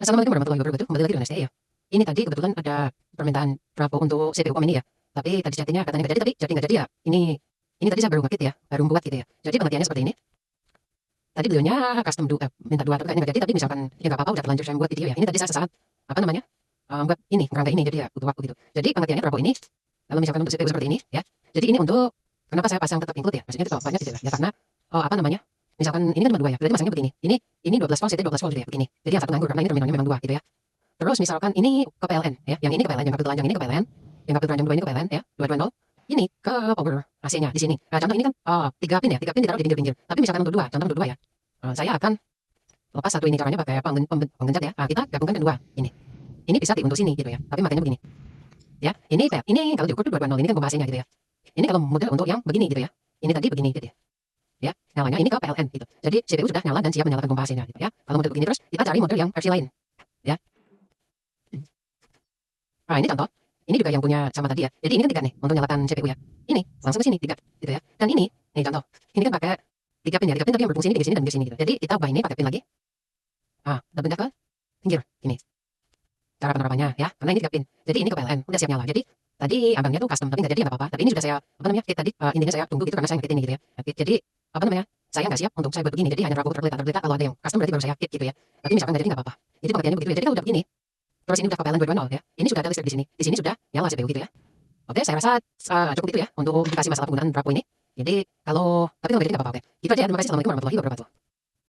Assalamualaikum warahmatullahi wabarakatuh. Kembali lagi dengan STI ya. Ini tadi kebetulan ada permintaan Prapo untuk CPU ini ya. Tapi tadi chattingnya katanya nggak jadi, tapi jadi nggak jadi ya. Ini tadi saya baru ngekit ya, baru buat gitu ya. Jadi pengertiannya seperti ini. Tadi beliaunya custom minta dua, tapi kayaknya nggak jadi. Tapi misalkan ya nggak apa-apa, udah terlanjur saya buat video ya. Ini tadi saya sesaat apa namanya buat ini kerangka ini, jadi ya butuh waktu gitu. Jadi pengertiannya Prapo ini, kalau misalkan untuk CPU seperti ini ya. Jadi ini untuk kenapa saya pasang tetap include ya? Maksudnya itu banyak gitu ya. Ya karena apa namanya? Misalkan ini kan cuma dua ya, berarti masangnya begini. Ini 12 volt, CT 12 volt gitu ya, begini. Jadi yang satu nganggur karena ini terminalnya memang dua gitu ya. Terus misalkan ini ke PLN ya, yang ini ke PLN, yang kabel telanjang ini ke PLN, yang kabel telanjang dua ini ke PLN ya, 220. Ini ke power AC-nya di sini. Nah, contoh ini kan 3 pin ya, 3 pin ditaruh di pinggir-pinggir. Tapi misalkan untuk dua, contoh untuk dua ya. Saya akan lepas satu ini caranya pakai penggenjat ya. Nah, kita gabungkan kedua ini. Ini bisa untuk sini gitu ya. Tapi makanya begini. Ya, ini kalau diukur tuh 220 ini kan pembahasannya gitu ya. Ini kalau model untuk yang begini gitu ya. Ini tadi begini gitu ya. Ya, nyalanya ini ke PLN gitu. Jadi CPU sudah nyala dan siap menyalakan pembahasannya gitu ya. Kalau model begini terus kita cari model yang versi lain ya. Nah, ini contoh. Ini juga yang punya sama tadi ya. Jadi ini kan 3 nih untuk nyalakan CPU ya. Ini langsung ke sini 3 gitu ya. Dan ini contoh. Ini kan pakai 3 pin ya. 3 pin tapi yang berfungsi ini di sini dan di sini gitu. Jadi kita ubah ini pakai pin lagi. Dan pindah ke pinggir ini. Cara penerapannya ya. Karena ini 3 pin. Jadi ini ke PLN udah siap nyala. Jadi tadi abangnya tuh custom tapi nggak jadi nggak apa-apa. Tapi ini sudah saya kit tadi intinya saya tunggu gitu karena saya ngekit ini gitu ya. Jadi saya nggak siap untuk saya buat begini. Jadi hanya Prabowo tergeletak kalau ada yang custom berarti baru saya kit gitu ya. Tapi misalkan nggak jadi nggak apa-apa. Jadi pengertiannya begitu ya. Jadi kalau udah begini terus ini udah ke PLN 220 ya. Ini sudah ada listrik di sini. Di sini sudah nyala CPU gitu ya. Oke, saya rasa cukup itu ya untuk dikasih masalah penggunaan Prabowo ini. Jadi tapi kalau nggak jadi nggak apa-apa. Oke. Gitu aja ya. Terima kasih. Assalamualaikum warahmatullahi wabarakatuh.